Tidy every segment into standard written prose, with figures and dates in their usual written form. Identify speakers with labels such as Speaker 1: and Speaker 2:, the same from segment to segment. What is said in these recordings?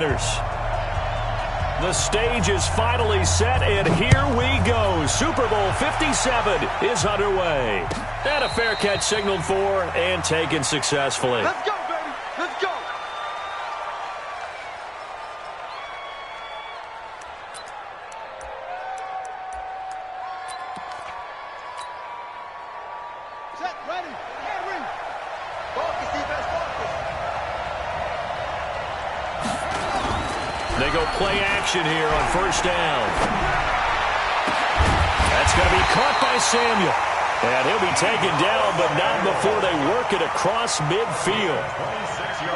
Speaker 1: 49ers. The stage is finally set, and here we go. Super Bowl 57 is underway. And a fair catch signaled for and taken successfully.
Speaker 2: Let's go, baby. Let's go. Set, ready. Ready. Focus, defense, focus.
Speaker 1: They go play action here on first down. That's going to be caught by Samuel. And he'll be taken down, but not before they work it across midfield.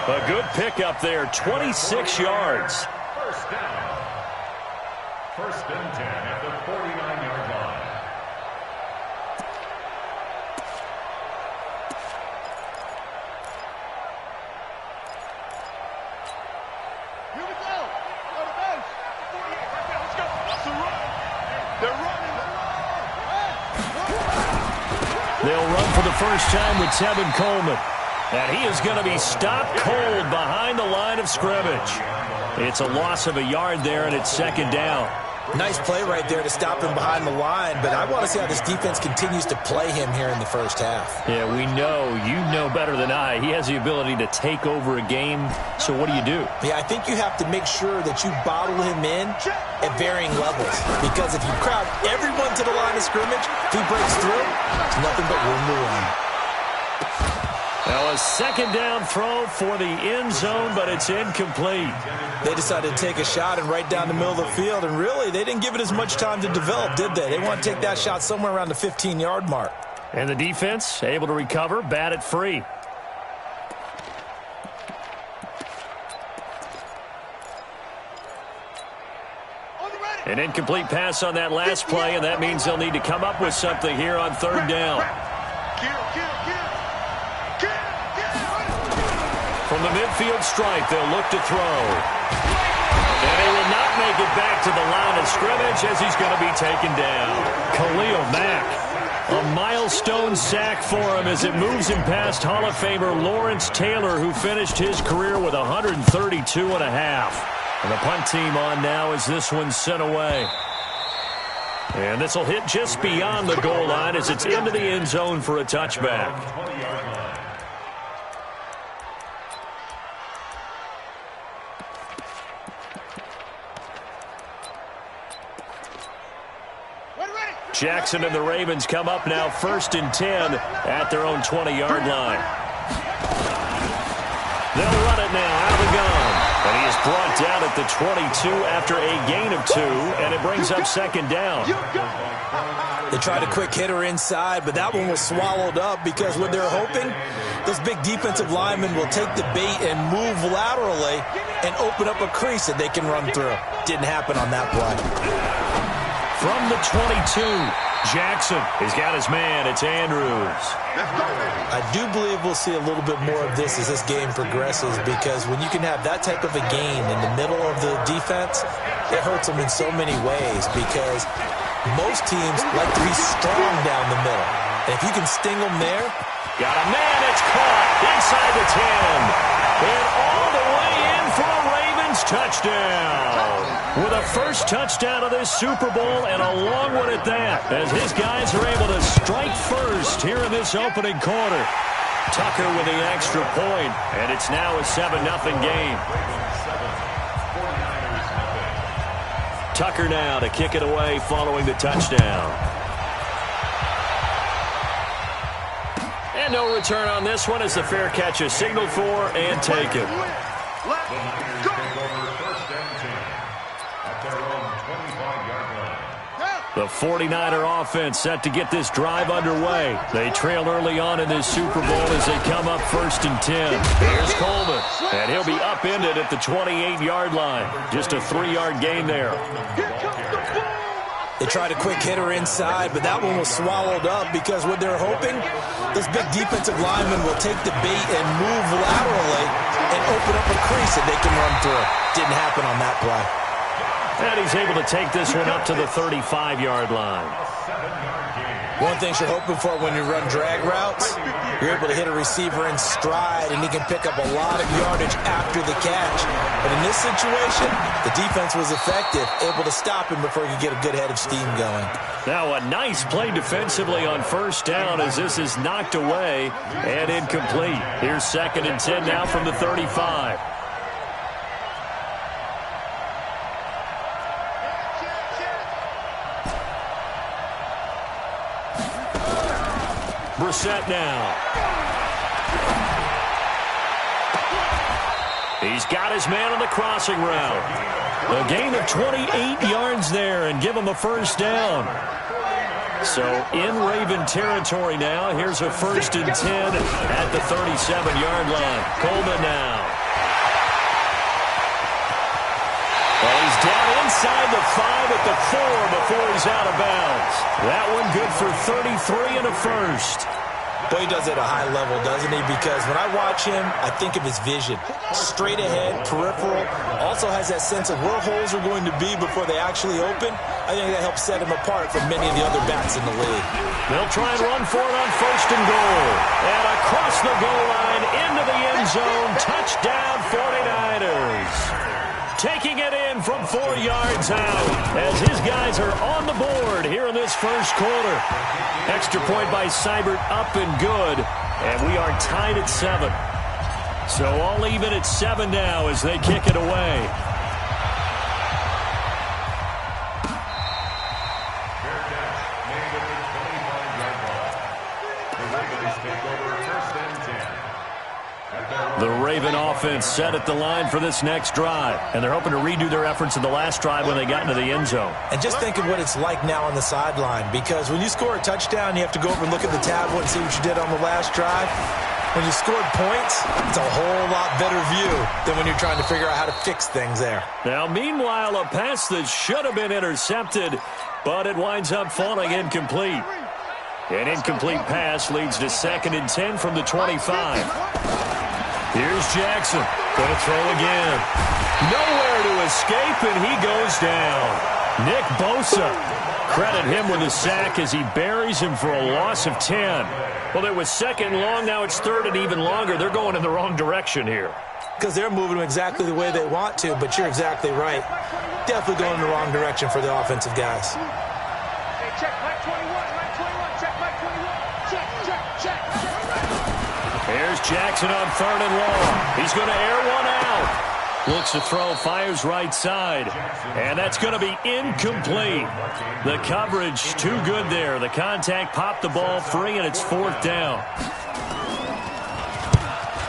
Speaker 1: A good pickup there, 26 yards.
Speaker 3: First down. First and 10 at the 49-yard line.
Speaker 2: Here we go. Go to base. 48 right there. Let's go. That's a run. They're running.
Speaker 1: They'll run for the first time with Tevin Coleman. And he is going to be stopped cold behind the line of scrimmage. It's a loss of a yard there, and it's second down.
Speaker 4: Nice play right there to stop him behind the line, but I want to see how this defense continues to play him here in the first half.
Speaker 1: Yeah, we know. You know better than I. He has the ability to take over a game. So what do you do?
Speaker 4: Yeah, I think you have to make sure that you bottle him in at varying levels, because if you crowd everyone to the line of scrimmage, if he breaks through, it's nothing but room to run.
Speaker 1: Now a second down throw for the end zone, but it's incomplete.
Speaker 4: They decided to take a shot and right down the middle of the field, and really, they didn't give it as much time to develop, did they? They want to take that shot somewhere around the 15-yard mark.
Speaker 1: And the defense able to recover, bat it free. An incomplete pass on that last play, and that means they'll need to come up with something here on third down. From the midfield stripe, they'll look to throw. And he will not make it back to the line of scrimmage as he's going to be taken down. Khalil Mack, a milestone sack for him as it moves him past Hall of Famer Lawrence Taylor, who finished his career with 132 and a half. And the punt team on now as this one's sent away. And this will hit just beyond the goal line as it's into the end zone for a touchback. Jackson and the Ravens come up now first and 10 at their own 20-yard line. They'll run it now out of the gun. And he is brought down at the 22 after a gain of 2, and it brings up second down.
Speaker 4: They tried a quick hitter inside, but that one was swallowed up because what they're hoping, those big defensive linemen will take the bait and move laterally and open up a crease that they can run through. Didn't happen on that play.
Speaker 1: From the 22, Jackson has got his man. It's Andrews.
Speaker 4: I do believe we'll see a little bit more of this as this game progresses, because when you can have that type of a gain in the middle of the defense, it hurts them in so many ways, because most teams like to be strong down the middle. And if you can sting them there.
Speaker 1: Got a man. It's caught inside the 10. And all the way in for a Ravens touchdown. With a first touchdown of this Super Bowl, and a long one at that, as his guys are able to strike first here in this opening quarter. Tucker with the extra point, and it's now a 7-0 game. Tucker now to kick it away following the touchdown. And no return on this one as the fair catch is signaled for and taken. The 49er offense set to get this drive underway. They trail early on in this Super Bowl as they come up first and 10. Here's Coleman, and he'll be upended at the 28-yard line. Just a 3-yard gain there.
Speaker 4: They tried a quick hitter inside, but that one was swallowed up because what they're hoping, those big defensive linemen will take the bait and move laterally and open up a crease that they can run through. Didn't happen on that play.
Speaker 1: And he's able to take this one up to the 35-yard line.
Speaker 3: 7-yard gain.
Speaker 4: One thing you're hoping for when you run drag routes, you're able to hit a receiver in stride, and he can pick up a lot of yardage after the catch. But in this situation, the defense was effective, able to stop him before he could get a good head of steam going.
Speaker 1: Now a nice play defensively on first down as this is knocked away and incomplete. Here's 2nd and 10 now from the 35. Brissett now. He's got his man on the crossing route. A gain of 28 yards there and give him a first down. So in Raven territory now. Here's a 1st and 10 at the 37-yard line. Coleman now. Well, he's down inside the 5 at the 4 before he's out of bounds. That one good for 33 and a first.
Speaker 4: Boy, he does it at a high level, doesn't he? Because when I watch him, I think of his vision. Straight ahead, peripheral, also has that sense of where holes are going to be before they actually open. I think that helps set him apart from many of the other backs in the league.
Speaker 1: They'll try and run for it on 1st and goal. And across the goal line, into the end zone, touchdown 49ers. Taking it in from 4 yards out as his guys are on the board here in this first quarter. Extra point by Seibert, up and good. And we are tied at 7. So all even at 7 now as they kick it away. The Raven offense set at the line for this next drive. And they're hoping to redo their efforts in the last drive when they got into the end zone.
Speaker 4: And just think of what it's like now on the sideline. Because when you score a touchdown, you have to go over and look at the tablet and see what you did on the last drive. When you scored points, it's a whole lot better view than when you're trying to figure out how to fix things there.
Speaker 1: Now, meanwhile, a pass that should have been intercepted, but it winds up falling incomplete. An incomplete pass leads to 2nd and 10 from the 25. Here's Jackson. Going to throw again. Nowhere to escape, and he goes down. Nick Bosa. Credit him with a sack as he buries him for a loss of 10. Well, it was 2nd and long. Now it's 3rd and even longer. They're going in the wrong direction here.
Speaker 4: Because they're moving exactly the way they want to, but you're exactly right. Definitely going in the wrong direction for the offensive guys.
Speaker 2: Hey, check Mike 21, Mike 21, check Mike 21. Check.
Speaker 1: Here's Jackson on 3rd and long. He's going to air one out. Looks to throw, fires right side. And that's going to be incomplete. The coverage too good there. The contact popped the ball free, and it's 4th down.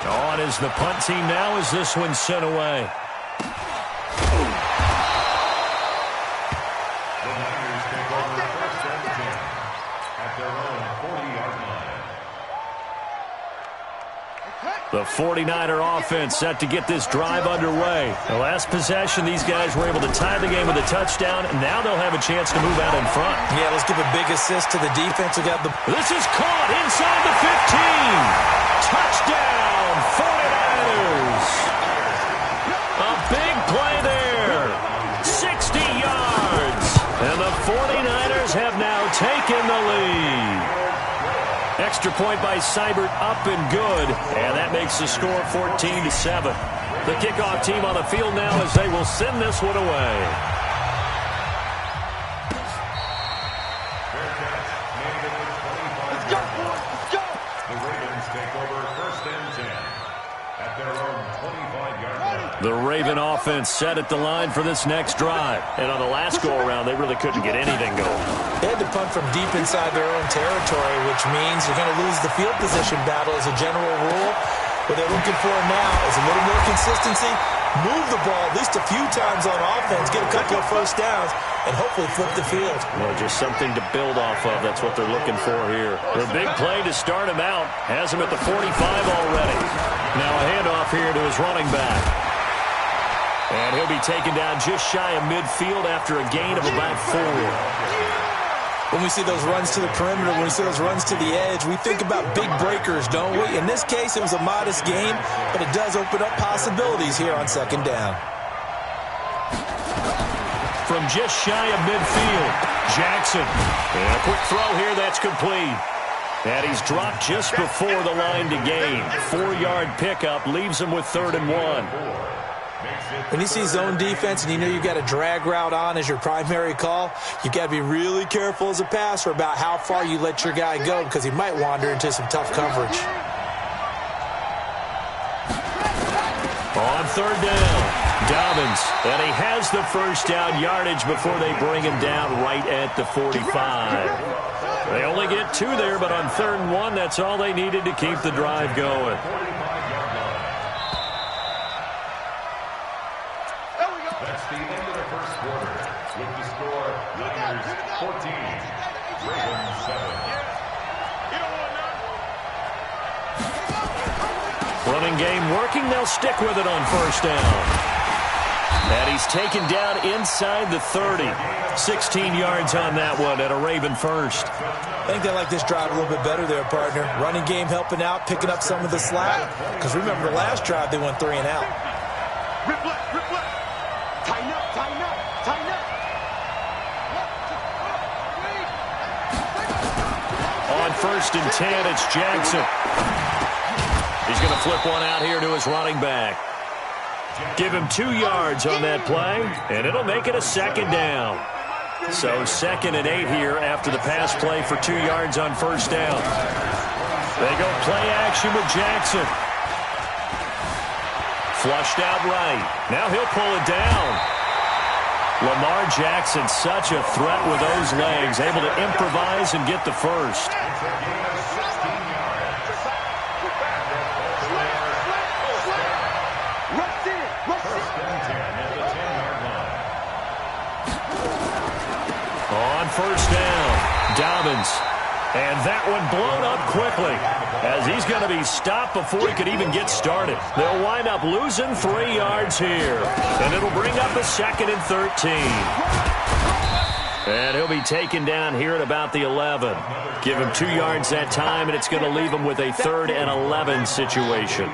Speaker 1: On is the punt team now as this one's sent away. The 49er offense set to get this drive underway. The last possession, these guys were able to tie the game with a touchdown, and now they'll have a chance to move out in front.
Speaker 4: Yeah, let's give a big assist to the defense.
Speaker 1: This is caught inside the 15. Touchdown, 49ers. A big play there. 60 yards. And the 49ers have now taken the lead. Extra point by Seibert, up and good. And that makes the score 14-7. The kickoff team on the field now as they will send this one away.
Speaker 2: Let's go, boys. Let's go.
Speaker 3: The Ravens take over 1st and 10 at their own 25-yard line.
Speaker 1: The Raven offense set at the line for this next drive. And on the last go-around, they really couldn't get anything going.
Speaker 4: They had to punt from deep inside their own territory, which means you're going to lose the field position battle as a general rule. What they're looking for now is a little more consistency, move the ball at least a few times on offense, get a couple of first downs, and hopefully flip the field.
Speaker 1: Well, just something to build off of. That's what they're looking for here. The big play to start him out has him at the 45 already. Now a handoff here to his running back. And he'll be taken down just shy of midfield after a gain of about 4.
Speaker 4: When we see those runs to the perimeter, when we see those runs to the edge, we think about big breakers, don't we? In this case, it was a modest gain, but it does open up possibilities here on 2nd down.
Speaker 1: from just shy of midfield. Jackson. And a quick throw here that's complete. And he's dropped just before the line to gain. 4-yard pickup leaves him with 3rd and 1.
Speaker 4: When you see zone defense and you know you've got a drag route on as your primary call, you've got to be really careful as a passer about how far you let your guy go because he might wander into some tough coverage.
Speaker 1: On 3rd down, Dobbins. And he has the first down yardage before they bring him down right at the 45. They only get 2 there, but on 3rd and 1, that's all they needed to keep the drive going.
Speaker 3: That's the end of the first quarter. With the score, Niners 14, Ravens 7.
Speaker 1: Running game working. They'll stick with it on 1st down. And he's taken down inside the 30. 16 yards on that one at a Raven first.
Speaker 4: I think they like this drive a little bit better there, partner. Running game helping out, picking up some of the slack. Because remember, the last drive they went 3 and out.
Speaker 2: Rip left, rip left. Tighten up, tighten up, tighten up.
Speaker 1: On 1st and 10, it's Jackson. He's going to flip one out here to his running back. Give him 2 yards on that play, and it'll make it a 2nd down. So 2nd and 8 here after the pass play for 2 yards on 1st down. They go play action with Jackson. Flushed out right. Now he'll pull it down. Lamar Jackson, such a threat with those legs, able to improvise and get the first. On 1st down, Dobbins. And that one blown up quickly as he's going to be stopped before he could even get started. They'll wind up losing 3 yards here. And it'll bring up a 2nd and 13. And he'll be taken down here at about the 11. Give him 2 yards that time, and it's going to leave him with a 3rd and 11 situation.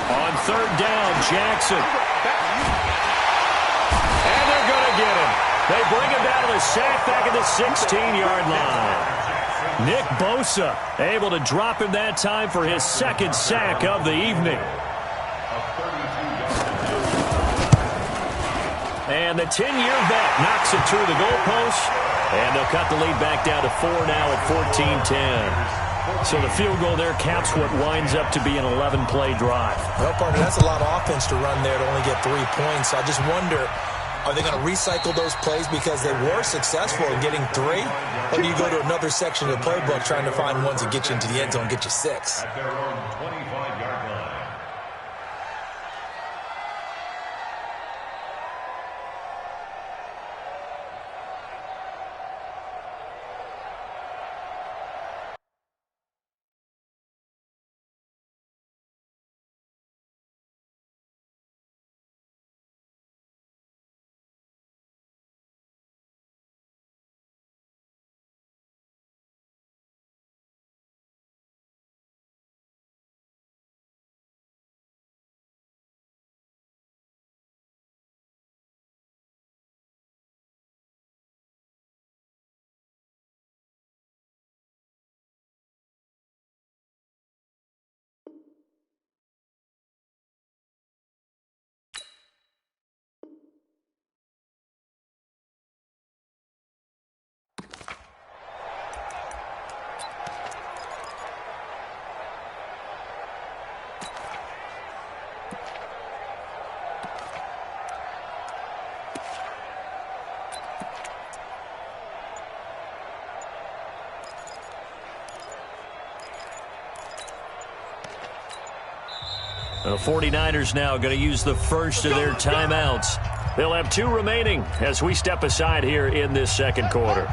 Speaker 1: On 3rd down, Jackson. And they're going to get him. They bring him down to the sack back at the 16-yard line. Nick Bosa able to drop him that time for his 2nd sack of the evening. And the 10-year vet knocks it through the goalpost. And they'll cut the lead back down to 4 now at 14-10. So the field goal there caps what winds up to be an 11-play drive.
Speaker 4: Well, partner, that's a lot of offense to run there to only get 3 points. I just wonder, are they going to recycle those plays because they were successful in getting 3? Or do you go to another section of the playbook trying to find ones that get you into the end zone and get you 6?
Speaker 3: At their own 25-yard line.
Speaker 1: The 49ers now going to use the first of their timeouts. They'll have 2 remaining as we step aside here in this 2nd quarter.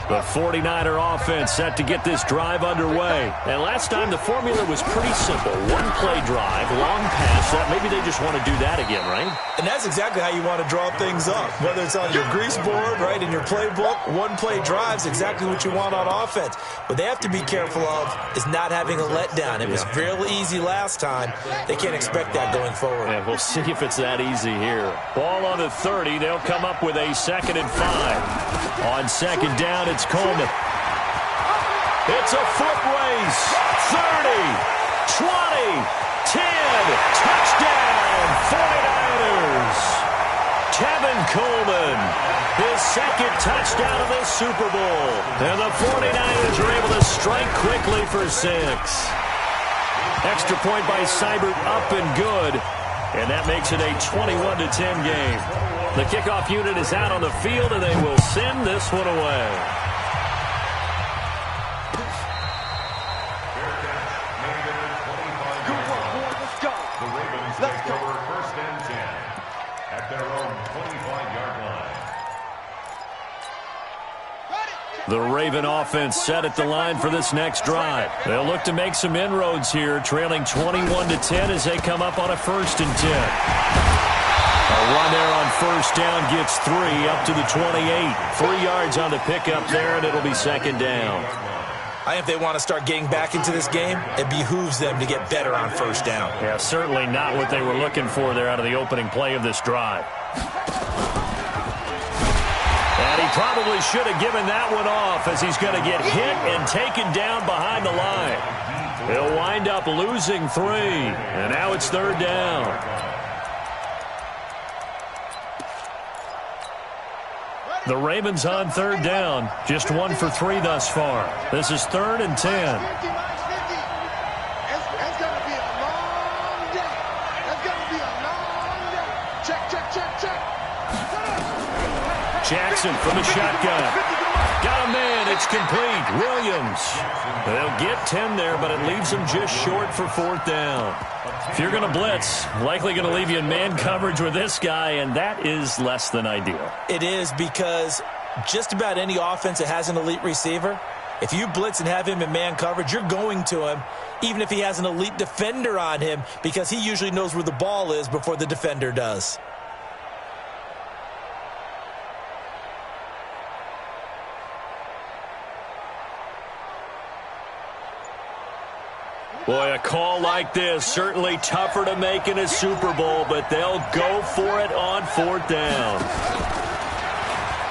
Speaker 1: The 49er offense set to get this drive underway. And last time the formula was pretty simple. One-play drive, long pass. Maybe they just want to do that again, right?
Speaker 4: And that's exactly how you want to draw things up. Whether it's on your grease board, right, in your playbook, one-play drive's exactly what you want on offense. What they have to be careful of is not having a letdown. It was real easy last time. They can't expect that going forward.
Speaker 1: Yeah, we'll see if it's that easy here. Ball on the 30. They'll come up with a 2nd and 5. On 2nd down, it's Coleman. It's a foot race. 30, 20, 10. Touchdown, 49ers. Tevin Coleman, his 2nd touchdown of the Super Bowl. And the 49ers are able to strike quickly for 6. Extra point by Seibert, up and good. And that makes it a 21-10 game. The kickoff unit is out on the field, and they will send this one away.
Speaker 2: Good work, boy. Let's go.
Speaker 3: The Ravens take over 1st and 10 at their own 25-yard line.
Speaker 1: The Raven offense set at the line for this next drive. They'll look to make some inroads here, trailing 21-10 as they come up on a 1st and 10. A run there on 1st down gets 3 up to the 28. 3 yards on the pickup there, and it'll be 2nd down.
Speaker 4: I think if they want to start getting back into this game, it behooves them to get better on 1st down.
Speaker 1: Yeah, certainly not what they were looking for there out of the opening play of this drive. And he probably should have given that one off as he's going to get hit and taken down behind the line. He'll wind up losing 3, and now it's 3rd down. The Ravens on 3rd down, just 1 for 3 thus far. This is 3rd and 10.
Speaker 2: It's going to be a long day. It's going to be a long day. Check, check, check, check.
Speaker 1: Jackson from the shotgun. Got a man. It's complete. Williams. They'll get 10 there, but it leaves them just short for 4th down. If you're going to blitz, likely going to leave you in man coverage with this guy, and that is less than ideal.
Speaker 4: It is, because just about any offense that has an elite receiver, if you blitz and have him in man coverage, you're going to him, even if he has an elite defender on him, because he usually knows where the ball is before the defender does.
Speaker 1: Boy, a call like this, certainly tougher to make in a Super Bowl, but they'll go for it on 4th down.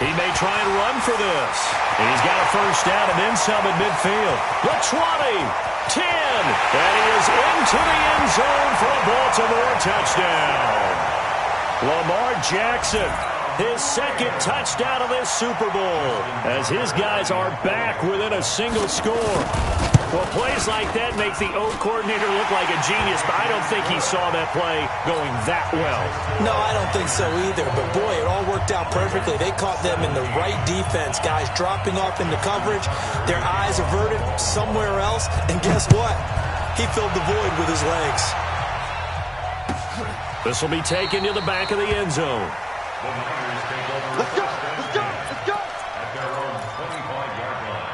Speaker 1: He may try and run for this. He's got a 1st down and then some at midfield. The 20, 10, and he is into the end zone for a Baltimore touchdown. Lamar Jackson, his 2nd touchdown of this Super Bowl, as his guys are back within a single score. Well, plays like that make the O coordinator look like a genius, but I don't think he saw that play going that well.
Speaker 4: No, I don't think so either, but boy, it all worked out perfectly. They caught them in the right defense, guys dropping off into coverage, their eyes averted somewhere else, and guess what? He filled the void with his legs.
Speaker 1: This will be taken to the back of the end zone.
Speaker 3: The Niners take over
Speaker 2: Let's go.
Speaker 3: 1st and 10 at their own 25-yard line.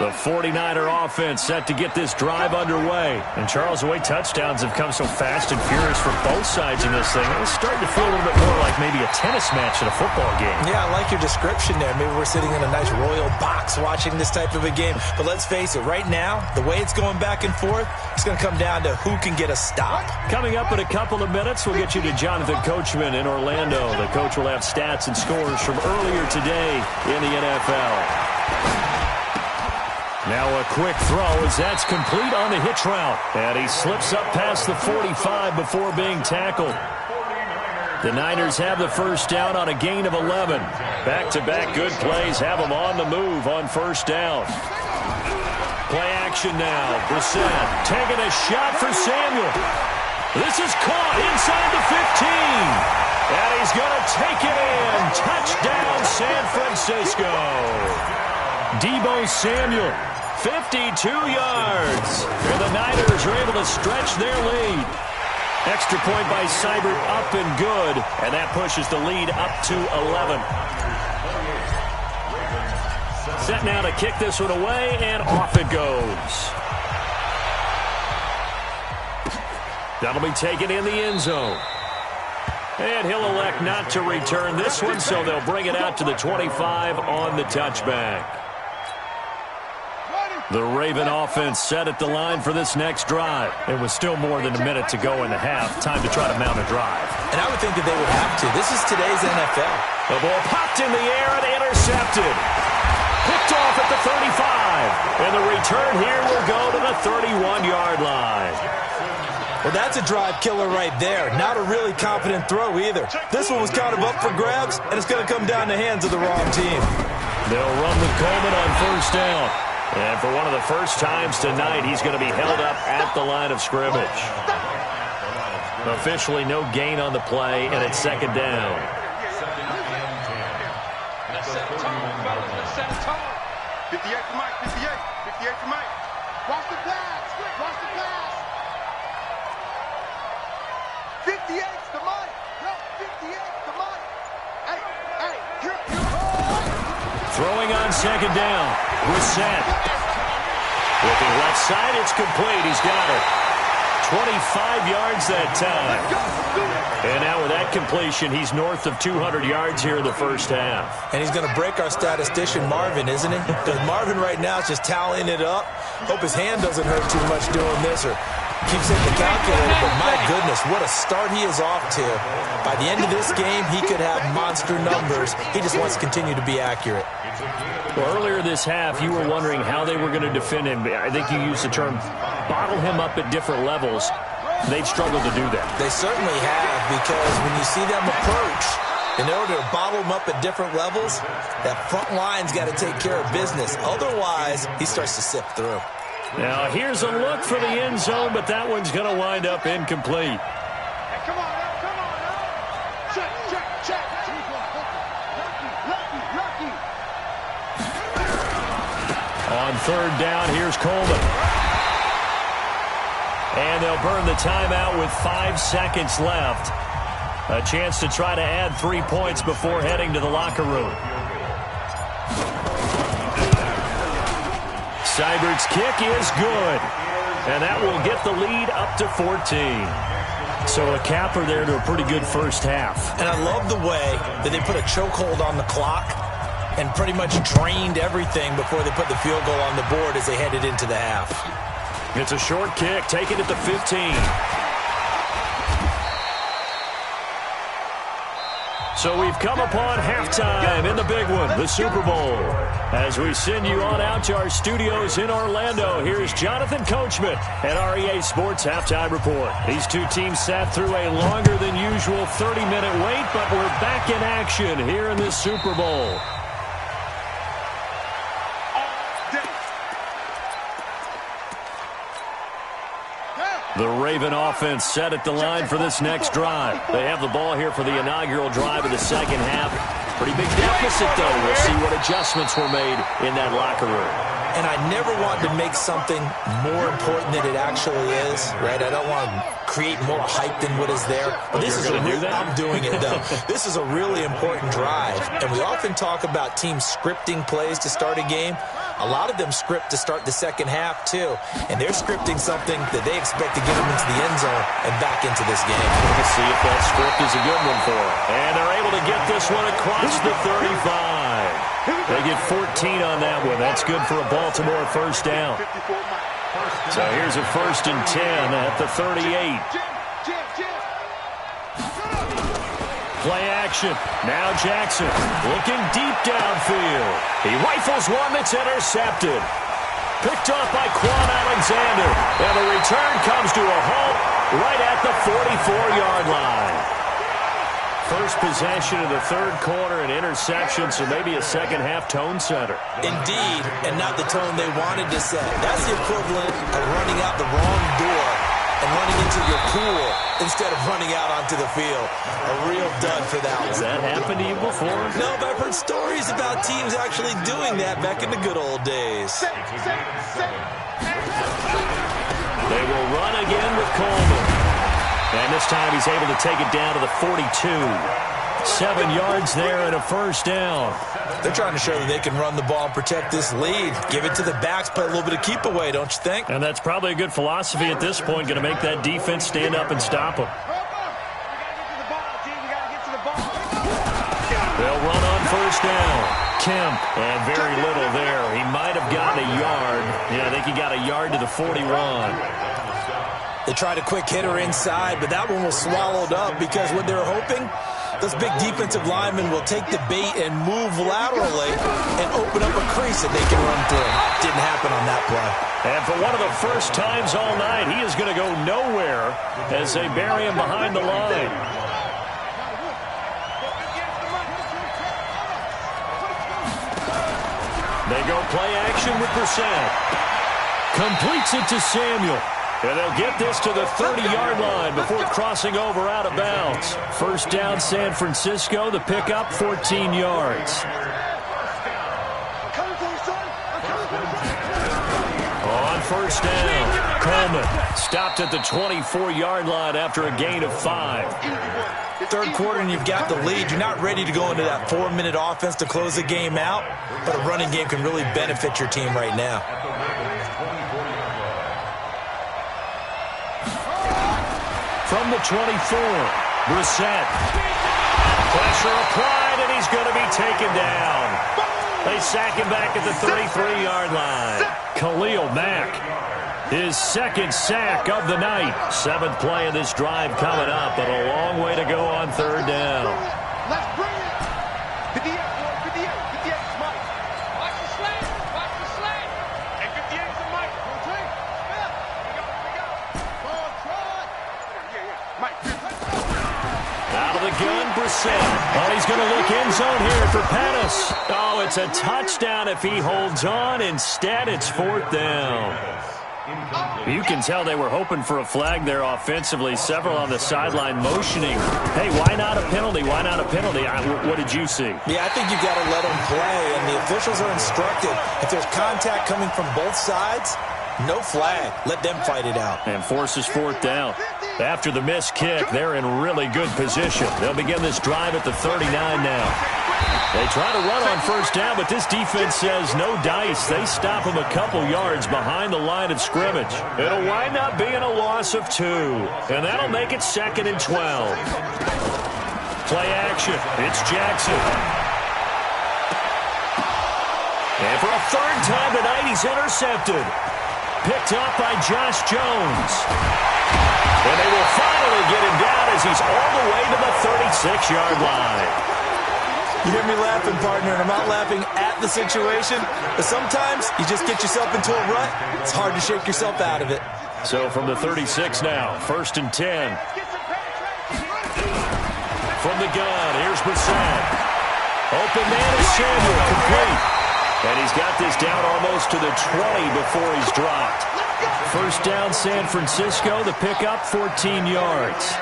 Speaker 1: The 49er offense set to get this drive underway. And, Charles, the way touchdowns have come so fast and furious for both sides in this thing, it's starting to feel a little bit more like maybe a tennis match at a football game.
Speaker 4: Yeah, I like your description there. Maybe we're sitting in a nice royal box watching this type of a game. But let's face it, right now, the way it's going back and forth, it's going to come down to who can get a stop.
Speaker 1: Coming up in a couple of minutes, we'll get you to Jonathan Coachman in Orlando. The coach will have stats and scores from earlier today in the NFL. Now a quick throw as that's complete on the hitch route. And he slips up past the 45 before being tackled. The Niners have the 1st down on a gain of 11. Back-to-back good plays have them on the move on 1st down. Play action now. Brissett taking a shot for Samuel. This is caught inside the 15. And he's going to take it in. Touchdown, San Francisco. Deebo Samuel, 52 yards. And the Niners are able to stretch their lead. Extra point by Seibert, up and good. And that pushes the lead up to 11. Set now to kick this one away, and off it goes. That'll be taken in the end zone. And he'll elect not to return this one, so they'll bring it out to the 25 on the touchback. The Raven offense set at the line for this next drive. It was still more than a minute to go in the half. Time to try to mount a drive.
Speaker 4: And I would think that they would have to. This is today's NFL.
Speaker 1: The ball popped in the air and intercepted. Picked off at the 35. And the return here will go to the 31-yard line.
Speaker 4: Well, that's a drive killer right there. Not a really confident throw either. This one was kind of up for grabs, and it's going to come down the hands of the wrong team.
Speaker 1: They'll run with Coleman on first down. And for one of the first times tonight, he's going to be held up at the line of scrimmage. Officially no gain on the play, and it's second down.
Speaker 2: Let's set a tone, fellas. Let's set a tone. 58 for Mike, 58. 58 for Mike. Watch the pass. Watch the pass. 58's the Mike. No, 58's the Mike. Hey, you're
Speaker 1: Throwing on second down. Reset. Looking left side, it's complete. He's got it. 25 yards that time. And now with that completion, he's north of 200 yards here in the first half.
Speaker 4: And he's going to break our statistician Marvin, isn't he? Because Marvin right now is just tallying it up. Hope his hand doesn't hurt too much doing this or keeps hitting the calculator. But my goodness, what a start he is off to. By the end of this game, he could have monster numbers. He just wants to continue to be accurate.
Speaker 1: Well, earlier this half, you were wondering how they were going to defend him. I think you used the term bottle him up at different levels. They've struggled to do that.
Speaker 4: They certainly have, because when you see them approach, in order to bottle him up at different levels, that front line's got to take care of business. Otherwise, he starts to sift through.
Speaker 1: Now, here's a look for the end zone, but that one's going to wind up incomplete.
Speaker 2: Hey, come on now. Check. Lucky.
Speaker 1: On third down, here's Coleman. And they'll burn the timeout with 5 seconds left. A chance to try to add 3 points before heading to the locker room. Seibert's kick is good. And that will get the lead up to 14. So a capper there to a pretty good first half.
Speaker 4: And I love the way that they put a chokehold on the clock and pretty much drained everything before they put the field goal on the board as they headed into the half.
Speaker 1: It's a short kick, taken at the 15. So we've come upon halftime in the big one, the Super Bowl. As we send you on out to our studios in Orlando, here's Jonathan Coachman at REA Sports Halftime Report. These two teams sat through a longer than usual 30-minute wait, but we're back in action here in this Super Bowl. The Raven offense set at the line for this next drive. They have the ball here for the inaugural drive of the second half. Pretty big deficit, though. We'll see what adjustments were made in that locker room.
Speaker 4: And I never want to make something more important than it actually is, right? I don't want to create more hype than what is there. But this is I'm doing it, though. This is a really important drive. And we often talk about teams scripting plays to start a game. A lot of them script to start the second half, too. And they're scripting something that they expect to get them into the end zone and back into this game.
Speaker 1: We'll see if that script is a good one for them. And they're able to get this one across the 35. They get 14 on that one. That's good for a Baltimore first down. So here's a 1st and 10 at the 38. Play action. Now Jackson looking deep downfield. He rifles one that's intercepted. Picked off by Quan Alexander. And the return comes to a halt right at the 44-yard line. First possession of the third quarter, an interception, so maybe a second-half tone setter.
Speaker 4: Indeed, and not the tone they wanted to set. That's the equivalent of running out the wrong door and running into your pool instead of running out onto the field. A real dud for that one.
Speaker 1: Has that happened to you before?
Speaker 4: No, but I've heard stories about teams actually doing that back in the good old days.
Speaker 1: They will run again with Coleman. And this time he's able to take it down to the 42. 7 yards there and a first down.
Speaker 4: They're trying to show that they can run the ball and protect this lead. Give it to the backs, play a little bit of keep away, don't you think?
Speaker 1: And that's probably a good philosophy at this point, going to make that defense stand up and stop them. They'll run on first down. Kemp, and very little there. He might have gotten a yard. Yeah, I think he got a yard to the 41.
Speaker 4: They tried a quick hitter inside, but that one was swallowed up because what they were hoping, those big defensive linemen will take the bait and move laterally and open up a crease that they can run through. Didn't happen on that play.
Speaker 1: And for one of the first times all night, he is going to go nowhere as they bury him behind the line. They go play action with Brissett. Completes it to Samuel. And they'll get this to the 30-yard line before crossing over out of bounds. First down, San Francisco. The pickup, 14 yards. On first down, Coleman stopped at the 24-yard line after a gain of 5.
Speaker 4: Third quarter and you've got the lead. You're not ready to go into that 4-minute offense to close the game out, but a running game can really benefit your team right now.
Speaker 1: From the 24, Brissett. Pressure applied, and he's going to be taken down. They sack him back at the 33-yard line. Khalil Mack, his second sack of the night. 7th play of this drive coming up, but a long way to go on third down.
Speaker 2: Let's bring it. 58, 58, 58 is Mike. Watch the slant. Watch the slant. And 58 is Mike. Here we go. Ball trot. Yeah. Mike.
Speaker 1: Out of the gun, Brissett. Oh, he's going to look end zone here for Pettis. Oh, it's a touchdown if he holds on. Instead, it's 4th down. You can tell they were hoping for a flag there offensively. Several on the sideline motioning. Hey, why not a penalty? Why not a penalty? What did you see?
Speaker 4: Yeah, I think you've got to let them play, and the officials are instructed. If there's contact coming from both sides, no flag. Let them fight it out.
Speaker 1: And forces 4th down. After the missed kick, they're in really good position. They'll begin this drive at the 39 now. They try to run on first down, but this defense says no dice. They stop him a couple yards behind the line of scrimmage. It'll wind up being a loss of 2, and that'll make it 2nd and 12. Play action. It's Jackson. And for a 3rd time tonight, he's intercepted. Picked up by Josh Jones. And they will finally get him down as he's all the way to the 36-yard line.
Speaker 4: You hear me laughing, partner, and I'm not laughing at the situation, but sometimes you just get yourself into a rut. It's hard to shake yourself out of it.
Speaker 1: So from the 36 now, 1st and 10. From the gun, here's Brissett. Open man is Samuel, complete. And he's got this down almost to the 20 before he's dropped. First down, San Francisco. The pickup, 14 yards.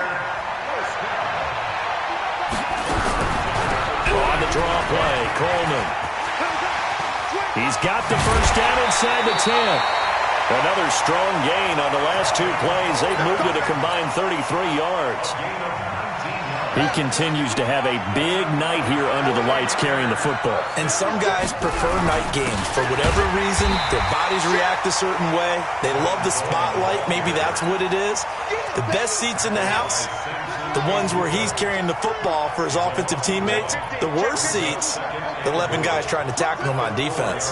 Speaker 1: On the draw play, Coleman. He's got the first down inside the 10. Another strong gain on the last 2 plays. They've moved it a combined 33 yards. He continues to have a big night here under the lights carrying the football.
Speaker 4: And some guys prefer night games. For whatever reason, their bodies react a certain way. They love the spotlight. Maybe that's what it is. The best seats in the house, the ones where he's carrying the football for his offensive teammates. The worst seats, the 11 guys trying to tackle him on defense.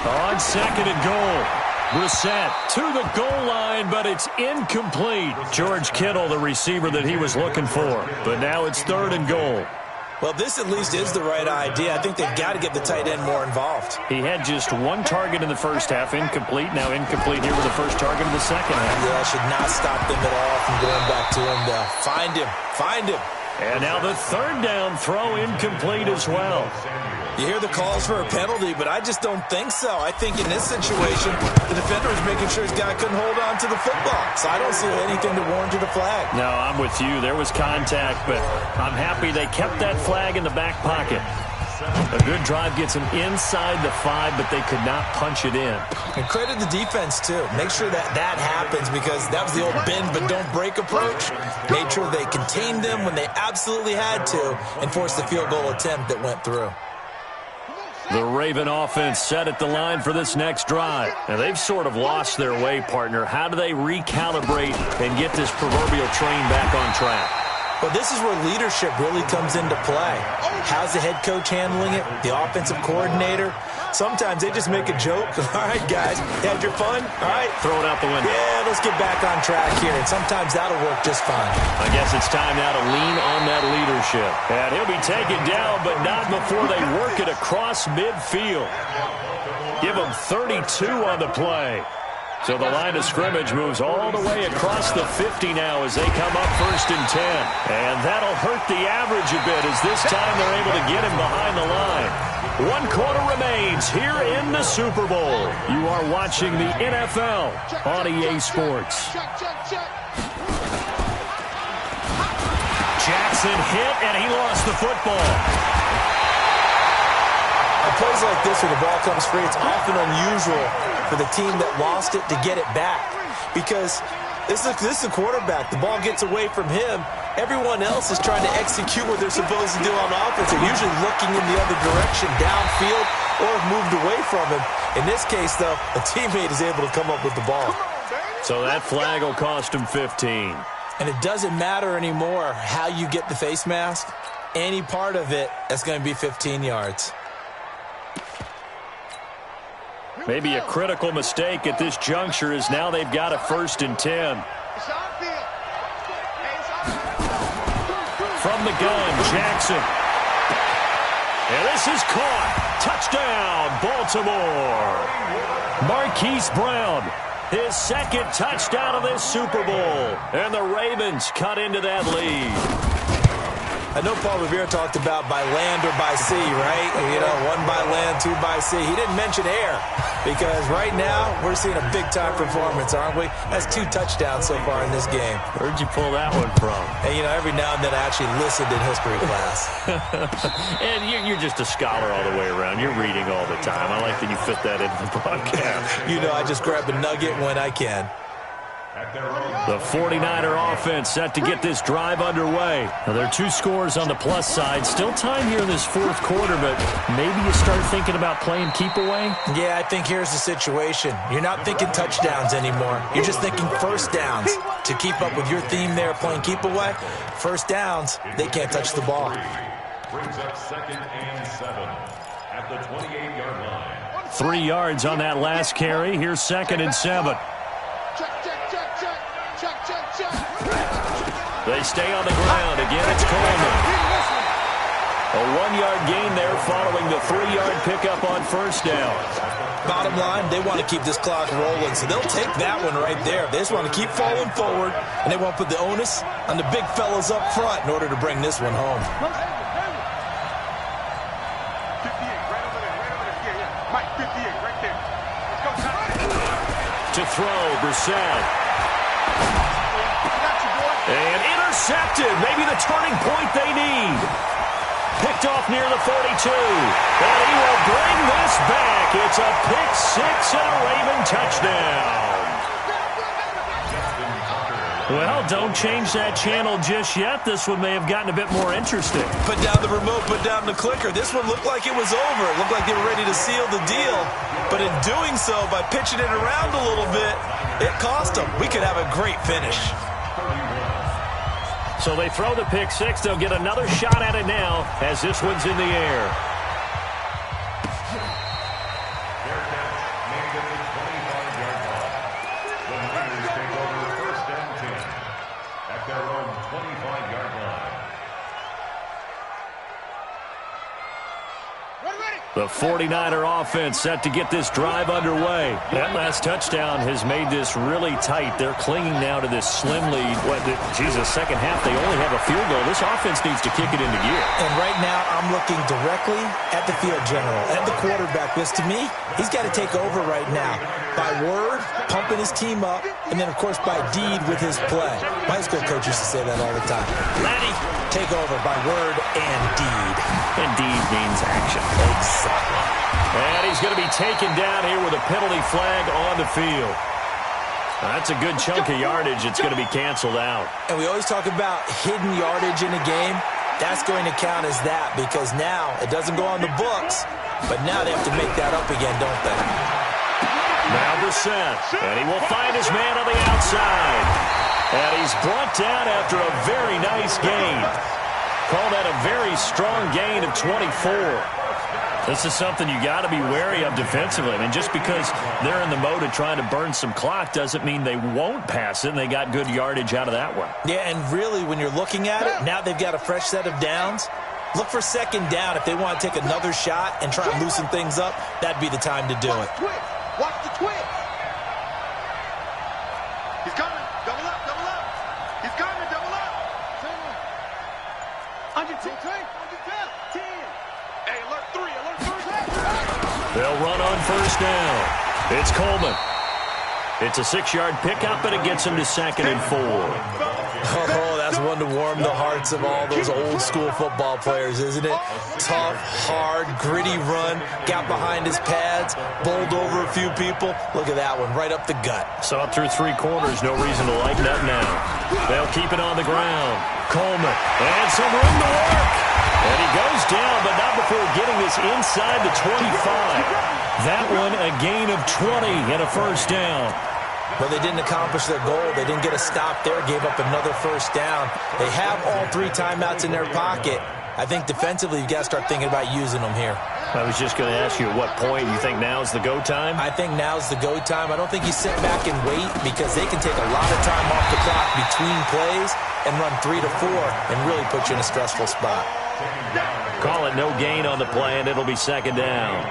Speaker 1: On 2nd and goal. Brissett to the goal line, but it's incomplete. George Kittle, the receiver that he was looking for. But now it's 3rd and goal.
Speaker 4: Well, this at least is the right idea. I think they've got to get the tight end more involved.
Speaker 1: He had just 1 target in the first half, incomplete. Now incomplete here with the first target of the second half.
Speaker 4: Yeah, should not stop them at all from going back to him, though. Find him.
Speaker 1: And now the 3rd down throw incomplete as well.
Speaker 4: You hear the calls for a penalty, but I just don't think so. I think in this situation, the defender was making sure his guy couldn't hold on to the football. So I don't see anything to warrant a flag.
Speaker 1: No, I'm with you. There was contact, but I'm happy they kept that flag in the back pocket. A good drive gets them inside the 5, but they could not punch it in.
Speaker 4: And credit the defense, too. Make sure that that happens because that was the old bend but don't break approach. Made sure they contained them when they absolutely had to and forced the field goal attempt that went through.
Speaker 1: The Raven offense set at the line for this next drive. Now, they've sort of lost their way, partner. How do they recalibrate and get this proverbial train back on track?
Speaker 4: Well, this is where leadership really comes into play. How's the head coach handling it? The offensive coordinator? Sometimes they just make a joke. All right, guys, had your fun? All right.
Speaker 1: Throw it out the window.
Speaker 4: Yeah, let's get back on track here. And sometimes that'll work just fine.
Speaker 1: I guess it's time now to lean on that leadership. And he'll be taken down, but not before they work it across midfield. Give him 32 on the play. So the line of scrimmage moves all the way across the 50 now as they come up 1st and 10. And that'll hurt the average a bit as this time they're able to get him behind the line. 1 quarter remains here in the Super Bowl. You are watching the NFL on EA Sports. Jackson hit, and he lost the football.
Speaker 4: On plays like this where the ball comes free, it's often unusual for the team that lost it to get it back because this is a quarterback. The ball gets away from him. Everyone else is trying to execute what they're supposed to do on offense. They're usually looking in the other direction, downfield, or have moved away from him. In this case, though, a teammate is able to come up with the ball.
Speaker 1: So that flag will cost him 15.
Speaker 4: And it doesn't matter anymore how you get the face mask. Any part of it, that's going to be 15 yards.
Speaker 1: Maybe a critical mistake at this juncture is now they've got a 1st and 10. From the gun, Jackson. And this is caught. Touchdown, Baltimore. Marquise Brown, his 2nd touchdown of this Super Bowl. And the Ravens cut into that lead.
Speaker 4: I know Paul Revere talked about by land or by sea, right? You know, 1 by land, 2 by sea. He didn't mention air because right now we're seeing a big-time performance, aren't we? That's 2 touchdowns so far in this game.
Speaker 1: Where'd you pull that one from?
Speaker 4: And, you know, every now and then I actually listened in history class.
Speaker 1: And you're just a scholar all the way around. You're reading all the time. I like that you fit that into the broadcast.
Speaker 4: You know, I just grab a nugget when I can.
Speaker 1: The 49er offense set to get this drive underway. Now, there are 2 scores on the plus side. Still time here in this 4th quarter, but maybe you start thinking about playing keep away?
Speaker 4: Yeah, I think here's the situation. You're not thinking touchdowns anymore. You're just thinking 1st downs. To keep up with your theme there, playing keep away, 1st downs, they can't touch the ball.
Speaker 3: Brings up 2nd and 7 at the 28-yard line.
Speaker 1: 3 yards on that last carry. Here's 2nd and 7. They stay on the ground. Again, it's Coleman. A 1-yard gain there following the 3-yard pickup on 1st down.
Speaker 4: Bottom line, they want to keep this clock rolling, so they'll take that one right there. They just want to keep falling forward, and they won't put the onus on the big fellas up front in order to bring this one home.
Speaker 1: To throw, Brissett. And intercepted. Maybe the turning point they need. Picked off near the 42. And he will bring this back. It's a pick 6 and a Raven touchdown. Well, don't change that channel just yet. This one may have gotten a bit more interesting.
Speaker 4: Put down the remote, put down the clicker. This one looked like it was over. It looked like they were ready to seal the deal. But in doing so, by pitching it around a little bit, it cost them. We could have a great finish.
Speaker 1: So they throw the pick 6. They'll get another shot at it now as this one's in the air.
Speaker 3: Their catch made at the 25-yard line. The Raiders take over 1st and 10 at their own 25-yard line.
Speaker 1: The 49er offense set to get this drive underway. That last touchdown has made this really tight. They're clinging now to this slim lead. Second half, they only have a field goal. This offense needs to kick it into gear.
Speaker 4: And right now, I'm looking directly at the field general, at the quarterback, because to me, he's got to take over right now. By word, pumping his team up, and then, of course, by deed with his play. My high school coach used to say that all the time. Laddie, take over by word and deed.
Speaker 1: Indeed means action.
Speaker 4: Exactly.
Speaker 1: And he's going to be taken down here with a penalty flag on the field. That's a good chunk of yardage. It's going to be canceled out.
Speaker 4: And we always talk about hidden yardage in a game. That's going to count as that because now it doesn't go on the books, but now they have to make that up again, don't they?
Speaker 1: Now Brissett, and he will find his man on the outside. And he's brought down after a very nice gain. Call that a very strong gain of 24. This is something you got to be wary of defensively. I mean, just because they're in the mode of trying to burn some clock doesn't mean they won't pass it, and they got good yardage out of that one.
Speaker 4: Yeah, and really, when you're looking at it, now they've got a fresh set of downs. Look for second down. If they want to take another shot and try and loosen things up, that'd be the time to do it.
Speaker 2: Watch the twist. He's coming. Double up, double up. He's coming, double up. Under 10. Under 10. 10. Hey, alert 3, alert 3.
Speaker 1: They'll run on first down. It's Coleman. It's a 6-yard pickup, and it gets him to 2nd and 4.
Speaker 4: Oh, that's one to warm the hearts of all those old-school football players, isn't it? Tough, hard, gritty run, got behind his pads, bowled over a few people. Look at that one, right up the gut.
Speaker 1: So up through 3 quarters, no reason to lighten up now. They'll keep it on the ground. Coleman, and some room to work. And he goes down, but not before getting this inside the 25. That one a gain of 20 and a first down.
Speaker 4: But they didn't accomplish their goal. They didn't get a stop there, gave up another first down. They have all 3 timeouts in their pocket. I think defensively you've got to start thinking about using them here.
Speaker 1: I was just going to ask you at what point you think now is the go time?
Speaker 4: I think now's the go time. I don't think you sit back and wait because they can take a lot of time off the clock between plays and run 3 to 4 and really put you in a stressful spot.
Speaker 1: Call it no gain on the play, and it'll be 2nd down.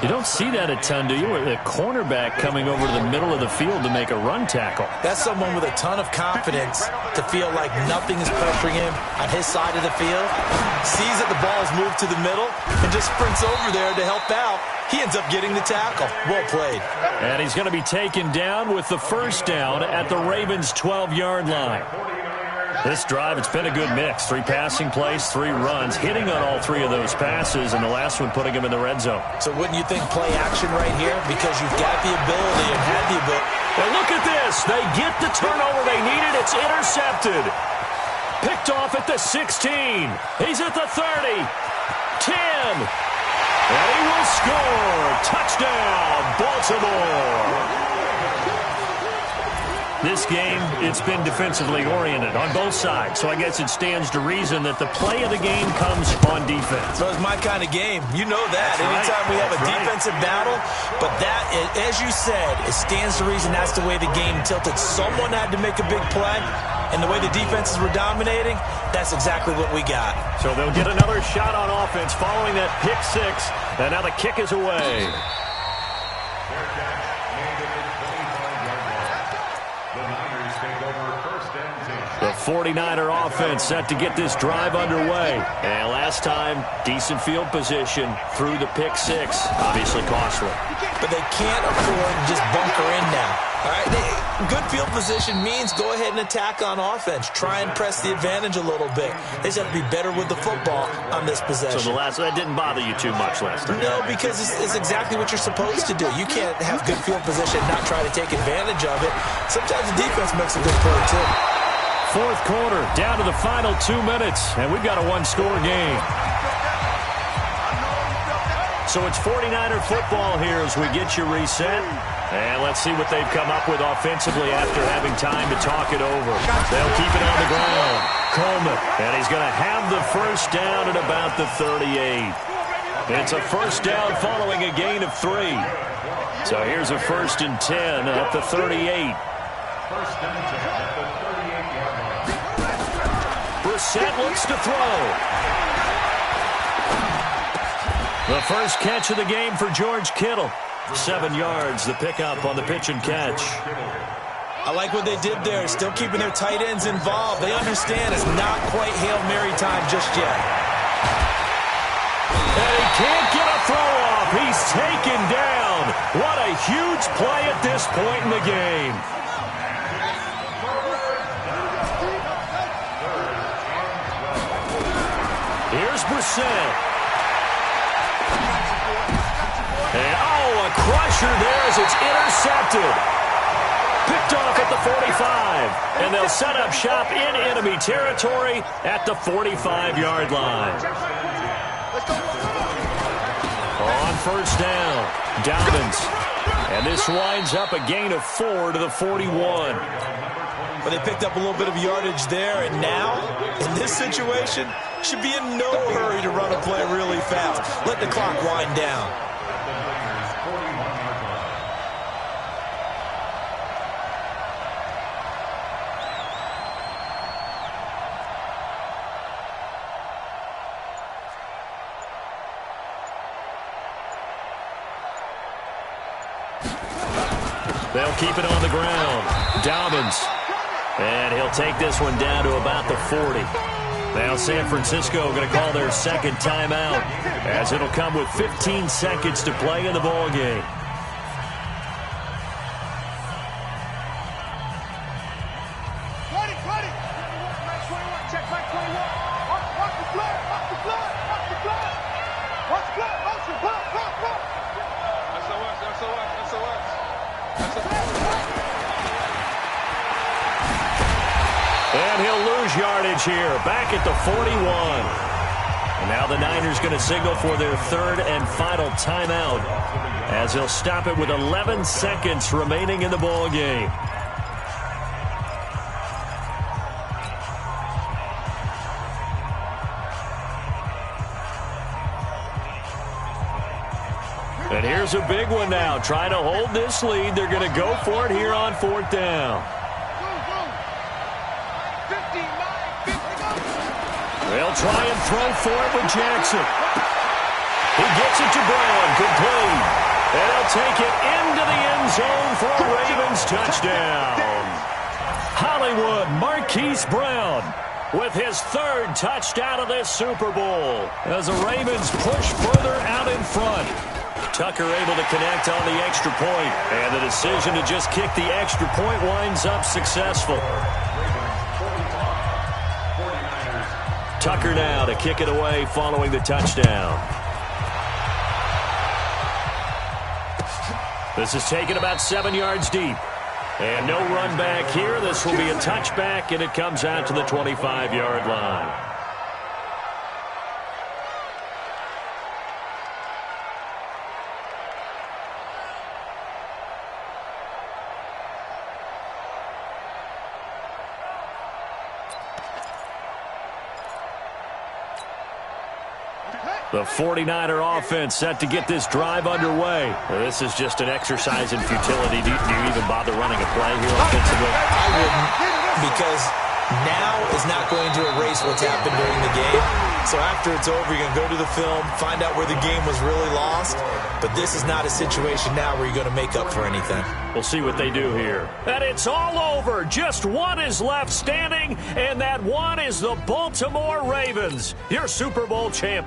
Speaker 1: You don't see that a ton, do you? A cornerback coming over to the middle of the field to make a run tackle.
Speaker 4: That's someone with a ton of confidence to feel like nothing is pressuring him on his side of the field. Sees that the ball's moved to the middle and just sprints over there to help out. He ends up getting the tackle. Well played.
Speaker 1: And he's going to be taken down with the first down at the Ravens' 12-yard line. This drive, it's been a good mix. 3 passing plays, 3 runs, hitting on all 3 of those passes, and the last one putting him in the red zone.
Speaker 4: So wouldn't you think play action right here? Because you've got the ability and had the ability.
Speaker 1: And look at this. They get the turnover they needed. It's intercepted. Picked off at the 16. He's at the 30. 10. And he will score. Touchdown, Baltimore. This game, it's been defensively oriented on both sides, so I guess it stands to reason that the play of the game comes on defense.
Speaker 4: So it's my kind of game. You know that.
Speaker 1: That's
Speaker 4: Anytime
Speaker 1: right.
Speaker 4: we have a
Speaker 1: That's
Speaker 4: defensive battle, but that, as you said, it stands to reason that's the way the game tilted. Someone had to make a big play, and the way the defenses were dominating, that's exactly what we got.
Speaker 1: So they'll get another shot on offense following that pick 6, and now the kick is away. The 49er offense set to get this drive underway. And last time, decent field position through the pick 6. Obviously costly.
Speaker 4: But they can't afford to just bunker in now. All right, good field position means go ahead and attack on offense. Try and press the advantage a little bit. They just have to be better with the football on this possession.
Speaker 1: So that didn't bother you too much last time?
Speaker 4: No, because it's exactly what you're supposed to do. You can't have good field position and not try to take advantage of it. Sometimes the defense makes a good play, too.
Speaker 1: 4th quarter, down to the final 2 minutes, and we've got a 1-score game. So it's 49er football here as we get you reset. And let's see what they've come up with offensively after having time to talk it over. They'll keep it on the ground. Coleman, and he's going to have the first down at about the 38. It's a first down following a gain of 3. So here's a 1st and 10 at the 38.
Speaker 3: First and 10 at the 38-yard line.
Speaker 1: Brissett looks to throw. The first catch of the game for George Kittle. 7 yards, the pickup on the pitch and catch.
Speaker 4: I like what they did there, still keeping their tight ends involved. They understand it's not quite Hail Mary time just yet.
Speaker 1: And he can't get a throw off. He's taken down. What a huge play at this point in the game. Here's Brissett. And, a crusher there as it's intercepted. Picked off at the 45. And they'll set up shop in enemy territory at the 45-yard line. On first down, Dobbins. And this winds up a gain of 4 to the 41.
Speaker 4: But they picked up a little bit of yardage there, and now, in this situation, should be in no hurry to run a play really fast. Let the clock wind down.
Speaker 1: They'll keep it on the ground. Dobbins. And he'll take this one down to about the 40. Now San Francisco going to call their second timeout as it'll come with 15 seconds to play in the ball game. And he'll lose yardage here, back at the 41. And now the Niners going to signal for their third and final timeout as he'll stop it with 11 seconds remaining in the ball game. And here's a big one now. Trying to hold this lead. They're going to go for it here on fourth down. They'll try and throw for it with Jackson. He gets it to Brown. Complete. And he'll take it into the end zone for a Ravens touchdown. Hollywood Marquise Brown with his third touchdown of this Super Bowl as the Ravens push further out in front. Tucker able to connect on the extra point, and the decision to just kick the extra point winds up successful. Tucker now to kick it away following the touchdown. This is taken about 7 yards deep. And no run back here. This will be a touchback, and it comes out to the 25-yard line. The 49er offense set to get this drive underway. Well, this is just an exercise in futility. Do you even bother running a play here offensively?
Speaker 4: I wouldn't, because now is not going to erase what's happened during the game. So after it's over, you're going to go to the film, find out where the game was really lost. But this is not a situation now where you're going to make up for anything.
Speaker 1: We'll see what they do here. And it's all over. Just one is left standing, and that one is the Baltimore Ravens, your Super Bowl champ.